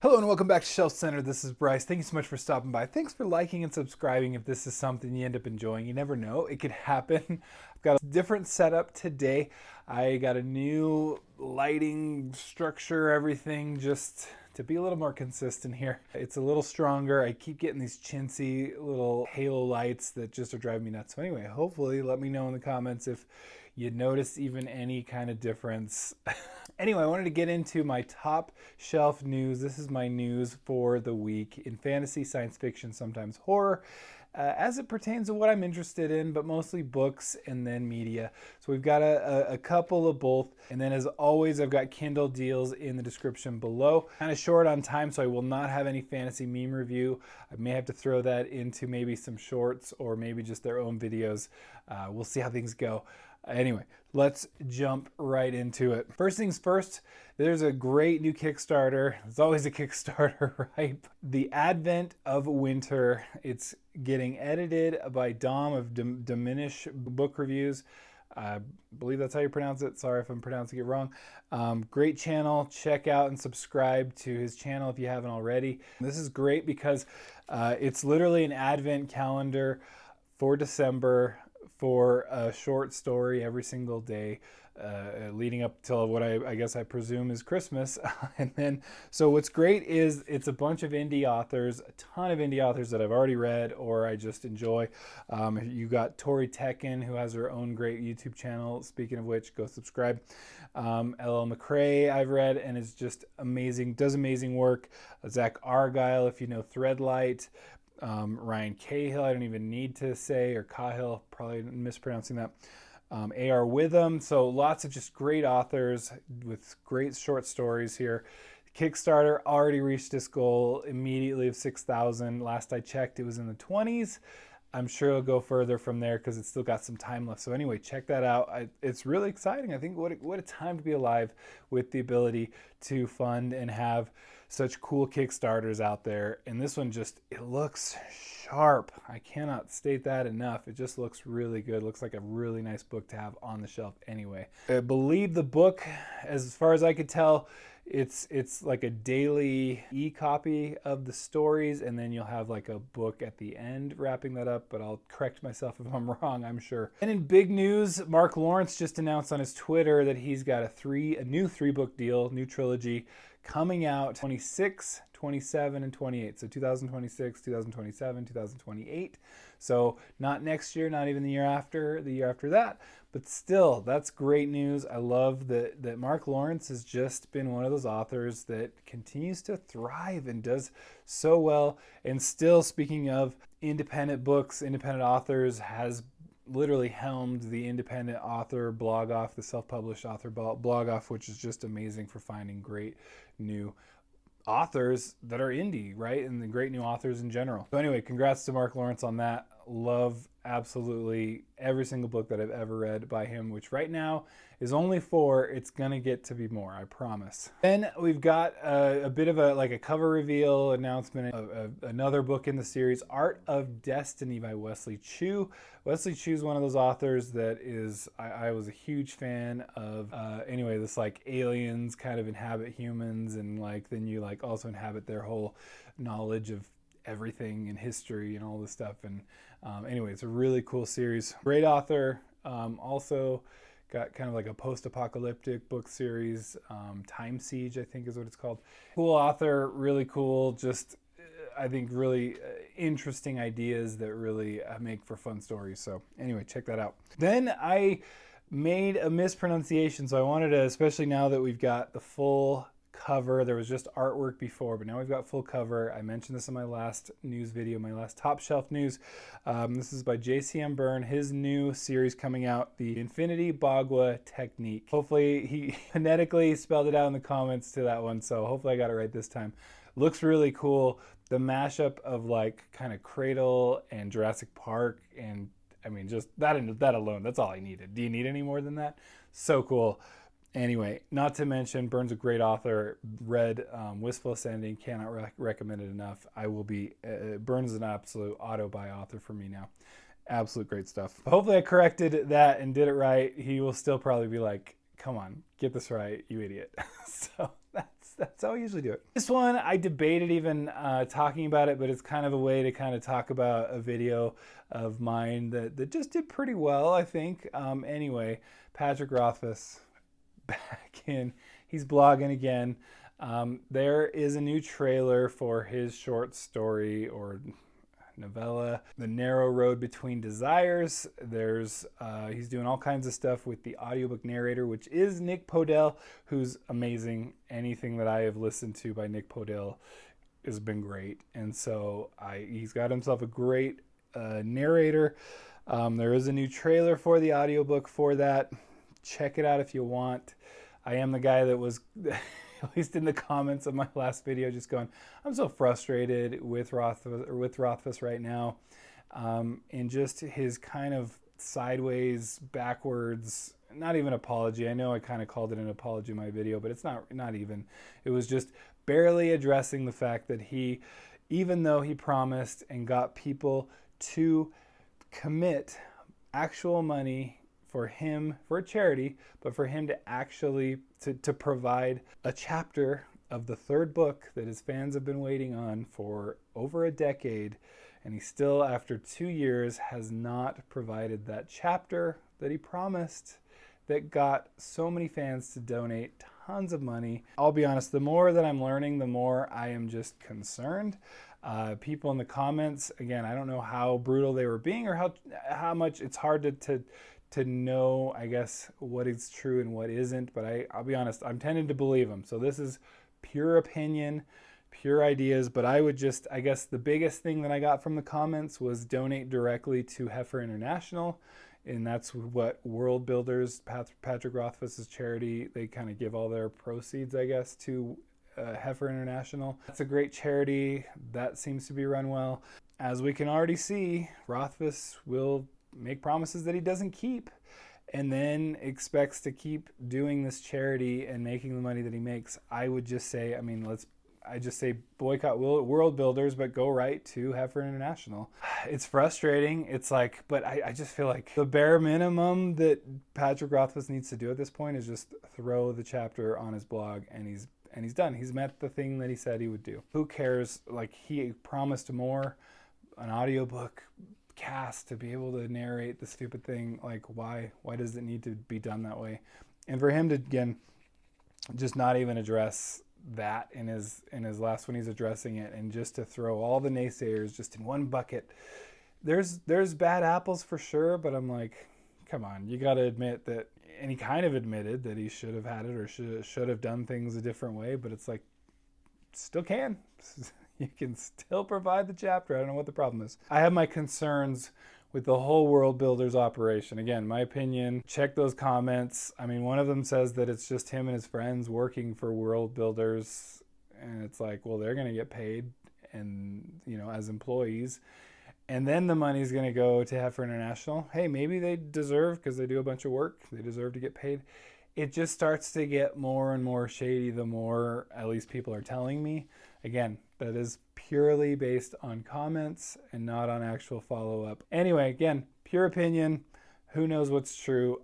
Hello and welcome back to Shelf Center. This is Bryce. Thank you so much for stopping by. Thanks for liking and subscribing if this is something you end up enjoying. You never know. It could happen. I've got a different setup today. I got a new lighting structure, everything, just to be a little more consistent here. It's a little stronger. I keep getting these chintzy little halo lights that just are driving me nuts. So anyway, hopefully let me know in the comments if you notice even any kind of difference. Anyway, I wanted to get into my top shelf news. This is my news for the week in fantasy, science fiction, sometimes horror, as it pertains to what I'm interested in, but mostly books and then media. So we've got a couple of both. And then as always, I've got Kindle Deals in the description below. Kind of short on time, so I will not have any fantasy meme review. I may have to throw that into maybe some shorts or maybe just their own videos. We'll see how things go. Anyway, let's jump right into it. First things first, there's a great new Kickstarter. It's always a Kickstarter, right? The Advent of Winter. It's getting edited by Dom of Diminish Book Reviews. I believe that's how you pronounce it. Sorry if I'm pronouncing it wrong. Great channel. Check out and subscribe to his channel if you haven't already. This is great because it's literally an Advent calendar for December, for a short story every single day, leading up till what I guess I presume is Christmas. And then, so what's great is it's a bunch of indie authors, a ton of indie authors that I've already read or I just enjoy. You got Tori Tekken, who has her own great YouTube channel. Speaking of which, go subscribe. LL McRae I've read and is just amazing, does amazing work. Zach Argyle, if you know Threadlight. Ryan Cahill, I don't even need to say, or Cahill, probably mispronouncing that. A.R. Witham, so lots of just great authors with great short stories here. Kickstarter already reached its goal immediately of 6,000. Last I checked, it was in the 20s. I'm sure it'll go further from there because it's still got some time left. So anyway, check that out. It's really exciting. I think what a time to be alive with the ability to fund and have such cool Kickstarters out there. And this one just, it looks sharp. I cannot state that enough. It just looks really good. It looks like a really nice book to have on the shelf anyway. I believe the book, as far as I could tell, it's like a daily e-copy of the stories, and then you'll have like a book at the end wrapping that up, but I'll correct myself if I'm wrong, I'm sure. And in big news, Mark Lawrence just announced on his Twitter that he's got a new 3-book deal, new trilogy coming out 26, 27, and 28. So 2026, 2027, 2028. So not next year, not even the year after that. But still, that's great news. I love that Mark Lawrence has just been one of those authors that continues to thrive and does so well. And still, speaking of independent books, independent authors, has literally helmed the independent author blog off, the self-published author blog off, which is just amazing for finding great new authors that are indie, right? And the great new authors in general. So anyway, congrats to Mark Lawrence on that. Love absolutely every single book that I've ever read by him, which right now is only 4. It's gonna get to be more, I promise. Then we've got a bit of a cover reveal announcement of another book in the series, Art of Destiny by Wesley Chu. Wesley Chu is one of those authors that is, I was a huge fan of. Anyway, this like aliens kind of inhabit humans, and like then you like also inhabit their whole knowledge of everything in history and all this stuff. And anyway, it's a really cool series. Great author. Also got kind of like a post-apocalyptic book series. Time Siege, I think is what it's called. Cool author, really cool. Just I think really interesting ideas that really make for fun stories. So anyway, check that out. Then I made a mispronunciation, so I wanted to, especially now that we've got the full cover. There was just artwork before, but now we've got full cover. I mentioned this in my last news video, my last top shelf news. This is by JCM Byrne, his new series coming out, the Infinity Bagua Technique. Hopefully he phonetically spelled it out in the comments to that one, so hopefully I got it right this time. Looks really cool. The mashup of like kind of Cradle and Jurassic Park, and I mean just that alone, that's all I needed. Do you need any more than that? So cool. Anyway, not to mention, Byrne's a great author. Read Wistful Ascending, cannot recommend it enough. I will be, Byrne's an absolute auto-buy author for me now. Absolute great stuff. Hopefully I corrected that and did it right. He will still probably be like, come on, get this right, you idiot. So that's That's how I usually do it. This one, I debated even talking about it, but it's kind of a way to kind of talk about a video of mine that just did pretty well, I think. Anyway, Patrick Rothfuss back in. He's blogging again. There is a new trailer for his short story or novella, The Narrow Road Between Desires. He's doing all kinds of stuff with the audiobook narrator, which is Nick Podell, who's amazing. Anything that I have listened to by Nick Podell has been great. And so he's got himself a great narrator. There is a new trailer for the audiobook for that. Check it out if you want. I am the guy that was at least in the comments of my last video, just going, I'm so frustrated with Rothfuss right now, and just his kind of sideways, backwards, not even apology. I know I kind of called it an apology in my video, but it's not even. It was just barely addressing the fact that he, even though he promised and got people to commit actual money for him, for a charity, but for him to actually to provide a chapter of the third book that his fans have been waiting on for over a decade, and he still, after 2 years, has not provided that chapter that he promised, that got so many fans to donate tons of money. I'll be honest, the more that I'm learning, the more I am just concerned. People in the comments, again, I don't know how brutal they were being or how much. It's hard to know, I guess, what is true and what isn't, but I'll be honest, I'm tending to believe them. So this is pure opinion, pure ideas, but I guess the biggest thing that I got from the comments was donate directly to Heifer International, and that's what World Builders, Patrick Rothfuss's charity, they kind of give all their proceeds, I guess, to Heifer International. That's a great charity. That seems to be run well. As we can already see, Rothfuss will make promises that he doesn't keep, and then expects to keep doing this charity and making the money that he makes. I would just say, I just say boycott World Builders, but go right to Heifer International. It's frustrating. It's like, but I just feel like the bare minimum that Patrick Rothfuss needs to do at this point is just throw the chapter on his blog, and he's done. He's met the thing that he said he would do. Who cares? Like, he promised more, an audiobook cast to be able to narrate the stupid thing. Like, why does it need to be done that way? And for him to, again, just not even address that in his last when he's addressing it, and just to throw all the naysayers just in one bucket. There's bad apples for sure, but I'm like, come on, you got to admit that. And he kind of admitted that he should have had it, or should have done things a different way, but it's like, still can. You can still provide the chapter. I don't know what the problem is. I have my concerns with the whole World Builders operation. Again, my opinion, check those comments. I mean, one of them says that it's just him and his friends working for World Builders. And it's like, well, they're going to get paid, and, as employees. And then the money's going to go to Heifer International. Hey, maybe they deserve, because they do a bunch of work, they deserve to get paid. It just starts to get more and more shady the more, at least people are telling me. Again, that is purely based on comments and not on actual follow-up. Anyway, again, pure opinion. Who knows what's true?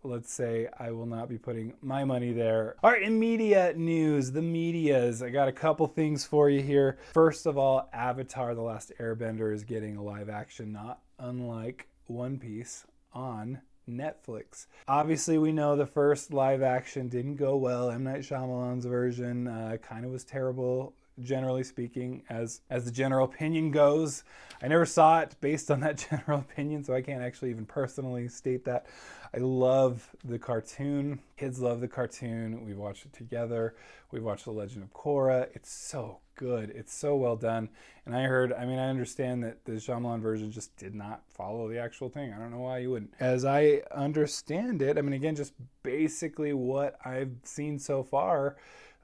Let's say I will not be putting my money there. All right, in media news, the medias. I got a couple things for you here. First of all, Avatar: The Last Airbender is getting a live action, not unlike One Piece, on Netflix. Obviously, we know the first live action didn't go well. M. Night Shyamalan's version kind of was terrible, generally speaking, as the general opinion goes. I never saw it based on that general opinion, so I can't actually even personally state that. I love the cartoon. Kids love the cartoon. We watched it together. We watched The Legend of Korra. It's so good. It's so well done. And I understand that the Shyamalan version just did not follow the actual thing. I don't know why you wouldn't. As I understand it, again, just basically what I've seen so far,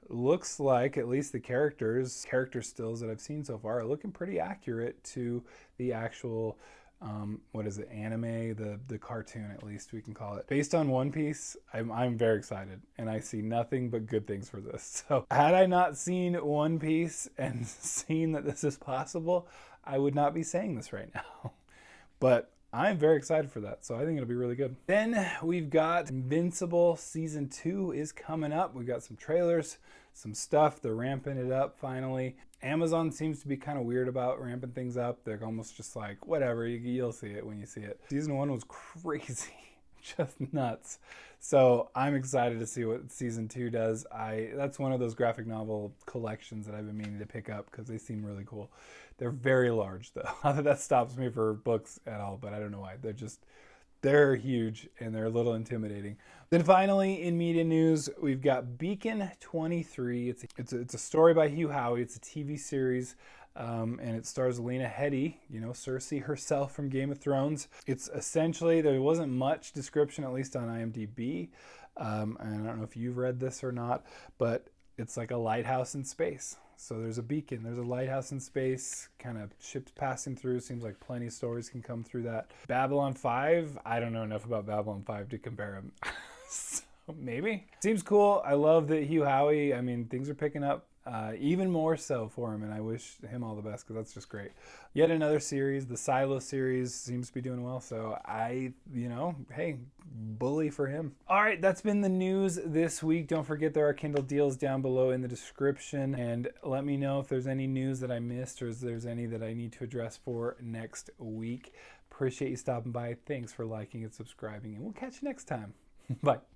looks like, at least the character stills that I've seen so far, are looking pretty accurate to the actual anime, the cartoon, at least we can call it. Based on One Piece, I'm very excited, and I see nothing but good things for this. So had I not seen One Piece and seen that this is possible, I would not be saying this right now. But I'm very excited for that, so I think it'll be really good. Then we've got Invincible Season 2 is coming up. We've got some trailers, some stuff. They're ramping it up finally. Amazon seems to be kind of weird about ramping things up. They're almost just like, whatever, you'll see it when you see it. Season 1 was crazy. Just nuts. So I'm excited to see what season 2 does. That's one of those graphic novel collections that I've been meaning to pick up because they seem really cool. They're very large though. Not that that stops me for books at all, but I don't know why. They're huge and they're a little intimidating. Then finally, in media news, we've got Beacon 23. It's a story by Hugh Howey. It's a TV series, and it stars Lena Headey, Cersei herself from Game of Thrones. It's essentially, there wasn't much description, at least on IMDb. And I don't know if you've read this or not, but it's like a lighthouse in space. So there's a beacon, there's a lighthouse in space, kind of ships passing through. Seems like plenty of stories can come through that. Babylon 5, I don't know enough about Babylon 5 to compare them. So maybe. Seems cool. I love that Hugh Howey, things are picking up even more so for him, and I wish him all the best because that's just great. Yet another series, the Silo series, seems to be doing well, so hey, bully for him. All right, that's been the news this week. Don't forget there are Kindle Deals down below in the description, and let me know if there's any news that I missed or if there's any that I need to address for next week. Appreciate you stopping by. Thanks for liking and subscribing, and we'll catch you next time. Bye.